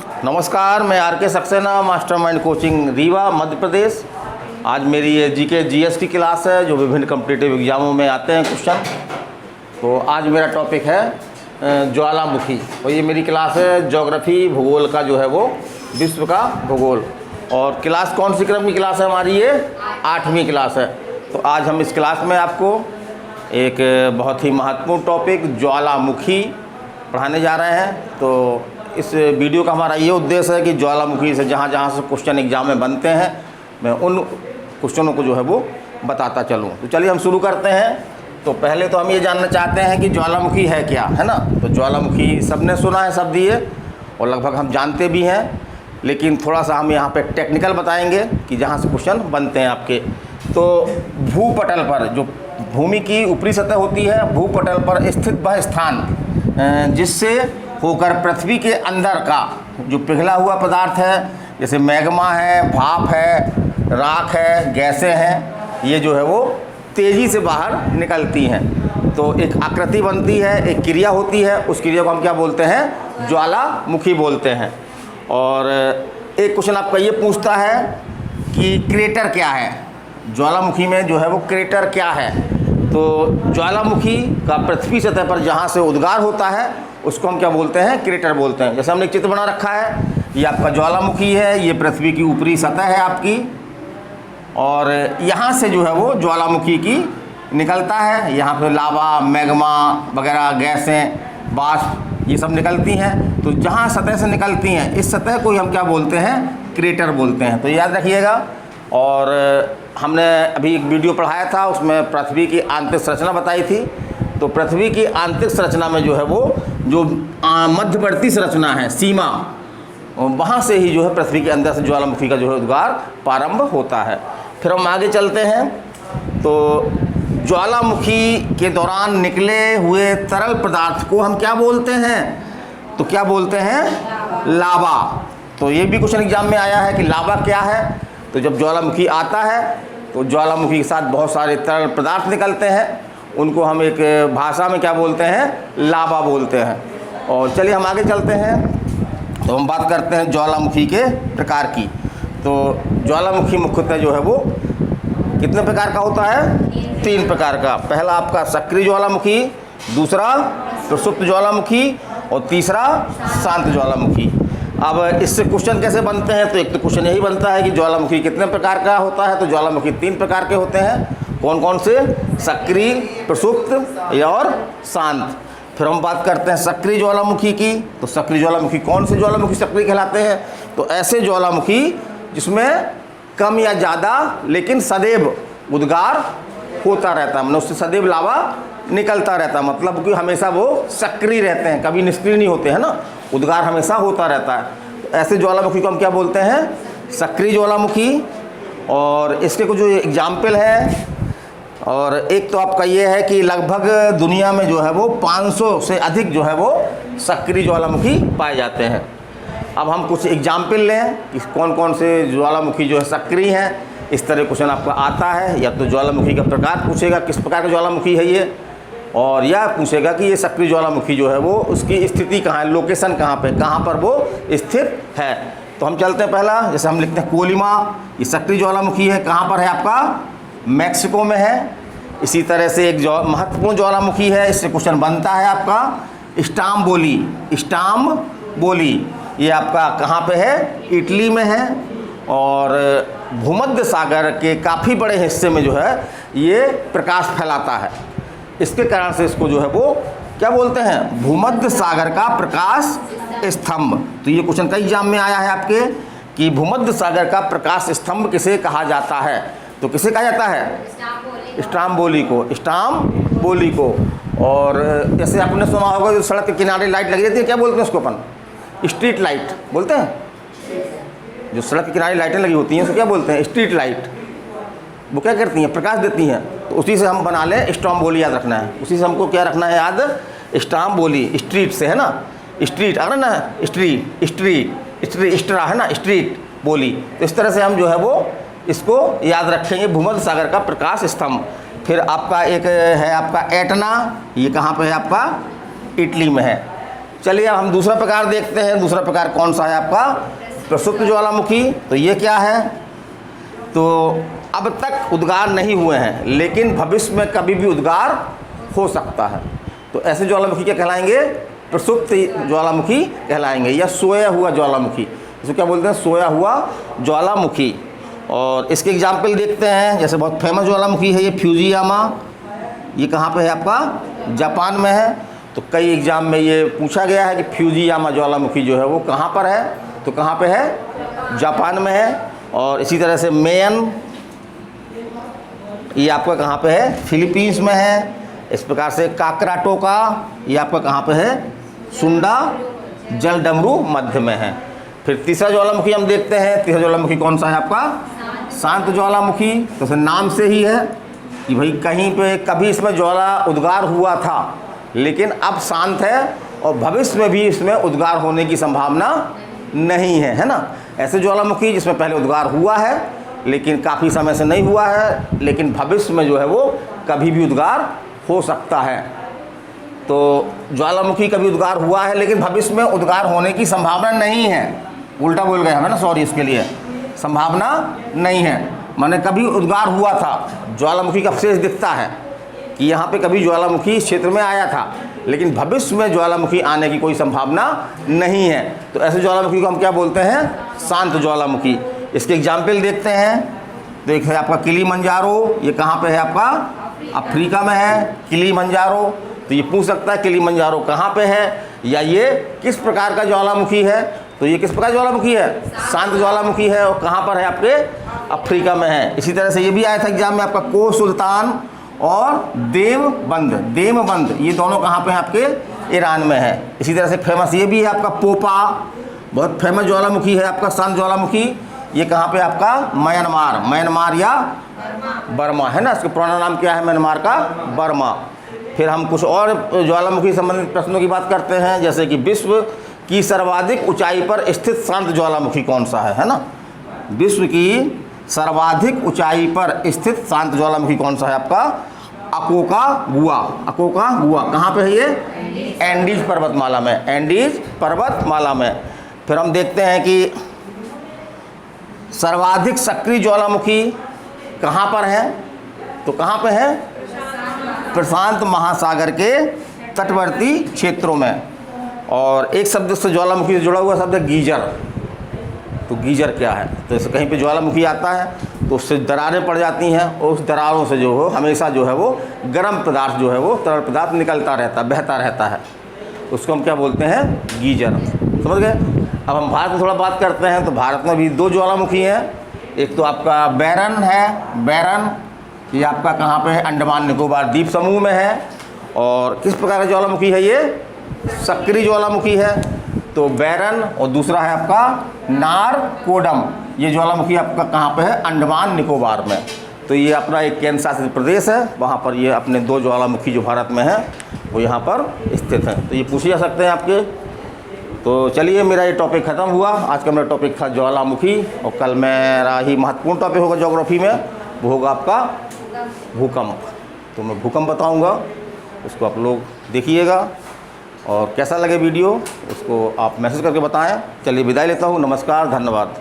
नमस्कार, मैं आर के सक्सेना, मास्टरमाइंड कोचिंग रीवा मध्य प्रदेश। आज मेरी ये जीके जीएस की क्लास है जो विभिन्न कॉम्पिटिटिव एग्जामों में आते हैं क्वेश्चन। तो आज मेरा टॉपिक है ज्वालामुखी और ये मेरी क्लास है ज्योग्राफी भूगोल का, जो है वो विश्व का भूगोल। और क्लास कौन सी क्रम की क्लास है हमारी? ये 8वीं क्लास है। तो आज हम इस क्लास में आपको एक बहुत ही महत्वपूर्ण टॉपिक ज्वालामुखी पढ़ाने जा रहे हैं। तो इस वीडियो का हमारा ये उद्देश्य है कि ज्वालामुखी से जहाँ जहाँ से क्वेश्चन एग्जाम में बनते हैं मैं उन क्वेश्चनों को जो है वो बताता चलूँ। तो चलिए हम शुरू करते हैं। तो पहले तो हम ये जानना चाहते हैं कि ज्वालामुखी है क्या, है ना। तो ज्वालामुखी सबने सुना है शब्द ये, और लगभग हम जानते भी हैं, लेकिन थोड़ा सा हम यहाँ पे टेक्निकल बताएंगे कि जहाँ से क्वेश्चन बनते हैं आपके। तो भूपटल पर, जो भूमि की ऊपरी सतह होती है, भूपटल पर स्थित वह स्थान जिससे होकर पृथ्वी के अंदर का जो पिघला हुआ पदार्थ है, जैसे मैग्मा है, भाप है, राख है, गैसें हैं, ये जो है वो तेज़ी से बाहर निकलती हैं। तो एक आकृति बनती है, एक क्रिया होती है, उस क्रिया को हम क्या बोलते हैं? ज्वालामुखी बोलते हैं। और एक क्वेश्चन आपका ये पूछता है कि क्रेटर क्या है? ज्वालामुखी में जो है वो क्रेटर क्या है? तो ज्वालामुखी का पृथ्वी सतह पर जहाँ से उद्गार होता है उसको हम क्या बोलते हैं? क्रेटर बोलते हैं। जैसे हमने एक चित्र बना रखा है, ये आपका ज्वालामुखी है, ये पृथ्वी की ऊपरी सतह है आपकी, और यहाँ से जो है वो ज्वालामुखी की निकलता है। यहाँ पे लावा, मैग्मा वगैरह, गैसें, वाष्प, ये सब निकलती हैं। तो जहाँ सतह से निकलती हैं, इस सतह को ही हम क्या बोलते हैं? क्रेटर बोलते हैं। तो याद रखिएगा। और हमने अभी एक वीडियो पढ़ाया था, उसमें पृथ्वी की आंतरिक संरचना बताई थी। तो पृथ्वी की आंतरिक संरचना में जो है वो जो मध्यवर्ती संरचना है, सीमा, वहाँ से ही जो है पृथ्वी के अंदर से ज्वालामुखी का जो है उद्गार प्रारंभ होता है। फिर हम आगे चलते हैं। तो ज्वालामुखी के दौरान निकले हुए तरल पदार्थ को हम क्या बोलते हैं? तो क्या बोलते हैं? लावा। तो ये भी क्वेश्चन एग्जाम में आया है कि लावा क्या है। तो जब ज्वालामुखी आता है तो ज्वालामुखी के साथ बहुत सारे तरल पदार्थ निकलते हैं, उनको हम एक भाषा में क्या बोलते हैं? लावा बोलते हैं। और चलिए हम आगे चलते हैं। तो हम बात करते हैं ज्वालामुखी के प्रकार की। तो ज्वालामुखी मुख्यतः जो है वो कितने प्रकार का होता है? 3 प्रकार का। पहला आपका सक्रिय ज्वालामुखी, दूसरा प्रसुप्त ज्वालामुखी, और तीसरा शांत ज्वालामुखी। अब इससे क्वेश्चन कैसे बनते हैं? तो एक तो क्वेश्चन यही बनता है कि ज्वालामुखी कितने प्रकार का होता है। तो ज्वालामुखी 3 प्रकार के होते हैं। कौन कौन से? सक्रिय, प्रसुप्त और शांत। फिर हम बात करते हैं सक्रिय ज्वालामुखी की। तो सक्रिय ज्वालामुखी, कौन से ज्वालामुखी सक्रिय कहलाते हैं? तो ऐसे ज्वालामुखी जिसमें कम या ज़्यादा लेकिन सदैव उद्गार होता रहता है, मतलब उससे सदैव लावा निकलता रहता है, मतलब कि हमेशा वो सक्रिय रहते हैं, कभी निष्क्रिय नहीं होते हैं ना, उद्गार हमेशा होता रहता है। तो ऐसे ज्वालामुखी को हम क्या बोलते हैं? सक्रिय ज्वालामुखी। और इसके कुछ जो एग्जाम्पल है, और एक तो आपका ये है कि लगभग दुनिया में जो है वो 500 से अधिक जो है वो सक्रिय ज्वालामुखी पाए जाते हैं। अब हम कुछ एग्जाम्पल लें कि कौन कौन से ज्वालामुखी जो है सक्रिय हैं। इस तरह क्वेश्चन आपका आता है, या तो ज्वालामुखी का प्रकार पूछेगा, किस प्रकार का ज्वालामुखी है ये, और या पूछेगा कि ये सक्रिय ज्वालामुखी जो है वो उसकी स्थिति कहाँ है, लोकेशन कहाँ पे, कहाँ पर वो स्थित है। तो हम चलते हैं पहला, जैसे हम लिखते हैं कोलिमा, ये सक्रिय ज्वालामुखी है, कहाँ पर है आपका? मैक्सिको में है। इसी तरह से एक महत्वपूर्ण ज्वालामुखी है, इससे क्वेश्चन बनता है आपका स्टाम्बोली। स्टाम्बोली ये आपका कहाँ पे है? इटली में है। और भूमध्य सागर के काफ़ी बड़े हिस्से में जो है ये प्रकाश फैलाता है, इसके कारण से इसको जो है वो क्या बोलते हैं? भूमध्य सागर का प्रकाश स्तंभ। तो ये क्वेश्चन कई एग्जाम में आया है आपके कि भूमध्य सागर का प्रकाश स्तंभ किसे कहा जाता है? तो किसे कहा जाता है? स्टाम्बोली को। स्टाम्बोली को। और जैसे आपने सुना होगा जो सड़क के किनारे लाइट लगी रहती है, क्या बोलते हैं उसको अपन? स्ट्रीट लाइट बोलते हैं। जो सड़क के किनारे लाइटें लगी होती हैं उसको क्या बोलते हैं? Street light. वो क्या करती हैं? प्रकाश देती हैं। तो उसी से हम बना लें स्टाम्बोली, याद रखना है। उसी से हमको क्या रखना है याद? स्टाम्बोली। स्ट्रीट से है ना, स्ट्रीट आ रहा ना, स्ट्रा है ना, स्ट्रीट बोली। तो इस तरह से हम जो है वो इसको याद रखेंगे, भूमध्य सागर का प्रकाश स्तंभ। फिर आपका एक है आपका एटना, ये कहाँ पे है आपका? इटली में है। चलिए अब हम दूसरा प्रकार देखते हैं। दूसरा प्रकार कौन सा है आपका? प्रसुप्त ज्वालामुखी। तो ये क्या है? तो अब तक उद्गार नहीं हुए हैं लेकिन भविष्य में कभी भी उद्गार हो सकता है। तो ऐसे ज्वालामुखी क्या कहलाएंगे? प्रसुप्त ज्वालामुखी कहलाएंगे, या सोया हुआ ज्वालामुखी। इसको क्या बोलते हैं? सोया हुआ ज्वालामुखी। और इसके एग्जाम्पल देखते हैं। जैसे बहुत फेमस ज्वालामुखी है ये फ्यूजियामा। ये कहाँ पे है आपका? जापान में है। तो कई एग्जाम में ये पूछा गया है कि फ्यूजियामा ज्वालामुखी जो है वो कहाँ पर है? तो कहाँ पे है? जापान में है। और इसी तरह से मेयन, ये आपका कहाँ पे है? फिलीपींस में है। इस प्रकार से काकराटोका, ये आपका कहाँ पे है? सुंडा जलडमरू मध्य में है। फिर तीसरा ज्वालामुखी हम देखते हैं। तीसरा ज्वालामुखी कौन सा है आपका? शांत ज्वालामुखी। तो इसमें नाम से ही है कि भाई कहीं पे कभी इसमें ज्वाला उद्गार हुआ था लेकिन अब शांत है और भविष्य में भी इसमें उद्गार होने की संभावना नहीं है, है ना। ऐसे ज्वालामुखी जिसमें पहले उद्गार हुआ है लेकिन काफ़ी समय से नहीं हुआ है, लेकिन भविष्य में जो है वो कभी भी उद्गार हो सकता है। तो ज्वालामुखी कभी उद्गार हुआ है लेकिन भविष्य में उद्गार होने की संभावना नहीं है। उल्टा बोल गया है ना, सॉरी, इसके लिए संभावना नहीं है, माने कभी उद्गार हुआ था। ज्वालामुखी का अवशेष दिखता है कि यहाँ पे कभी ज्वालामुखी इस क्षेत्र में आया था लेकिन भविष्य में ज्वालामुखी आने की कोई संभावना नहीं है। तो ऐसे ज्वालामुखी को हम क्या बोलते हैं? शांत ज्वालामुखी। इसके एग्जाम्पल देखते हैं। तो एक है आपका किलीमंजारो। ये कहाँ पे है आपका? अफ्रीका में है किलीमंजारो। तो ये पूछ सकता है किलीमंजारो कहाँ पे है या ये किस प्रकार का ज्वालामुखी है। तो ये किस प्रकार ज्वालामुखी है? शांत ज्वालामुखी है। और कहाँ पर है? आपके अफ्रीका में है। इसी तरह से ये भी आया था एग्जाम में आपका को सुल्तान और देवबंद, ये दोनों कहाँ पे हैं? आपके ईरान में है। इसी तरह से फेमस ये भी है आपका पोपा, बहुत फेमस ज्वालामुखी है आपका शांत ज्वालामुखी। ये कहाँ पे आपका? म्यांमार या बर्मा, है ना। इसका पुराना नाम क्या है म्यांमार का? बर्मा। फिर हम कुछ और ज्वालामुखी संबंधित प्रश्नों की बात करते हैं। जैसे कि विश्व की सर्वाधिक ऊंचाई पर स्थित शांत ज्वालामुखी कौन सा है ना। विश्व की सर्वाधिक ऊंचाई पर स्थित शांत ज्वालामुखी कौन सा है आपका? अकोकागुआ। कहाँ पे है ये? एंडीज पर्वतमाला में, एंडीज पर्वतमाला में। फिर हम देखते हैं कि सर्वाधिक सक्रिय ज्वालामुखी कहाँ पर है? तो कहाँ पे है? प्रशांत महासागर के तटवर्ती क्षेत्रों में। और एक शब्द से ज्वालामुखी से जुड़ा हुआ शब्द है गीजर। तो गीजर क्या है? तो जैसे कहीं पे ज्वालामुखी आता है तो उससे दरारें पड़ जाती हैं और उस दरारों से जो हो हमेशा जो है वो गर्म पदार्थ जो है वो तरल पदार्थ निकलता रहता, बहता रहता है। उसको हम क्या बोलते हैं? गीजर। समझ गए। अब हम भारत में थोड़ा बात करते हैं। तो भारत में भी दो ज्वालामुखी हैं। एक तो आपका बैरन है। बैरन ये आपका कहाँ पे है? अंडमान निकोबार द्वीप समूह में है। और किस प्रकार का ज्वालामुखी है ये? सक्रिय ज्वालामुखी है। तो बैरन। और दूसरा है आपका नारकोडम। ये ज्वालामुखी आपका कहाँ पे है? अंडमान निकोबार में। तो ये अपना एक केंद्र शासित प्रदेश है, वहाँ पर ये अपने दो ज्वालामुखी जो भारत में है वो यहाँ पर स्थित हैं। तो ये पूछ जा सकते हैं आपके। तो चलिए मेरा ये टॉपिक ख़त्म हुआ। आज का मेरा टॉपिक था ज्वालामुखी। और कल मेरा ही महत्वपूर्ण टॉपिक होगा ज्योग्राफी में, वो होगा आपका भूकंप। तो मैं भूकंप बताऊँगा, उसको आप लोग देखिएगा। और कैसा लगे वीडियो उसको आप मैसेज करके बताएं। चलिए विदाई लेता हूँ। नमस्कार, धन्यवाद।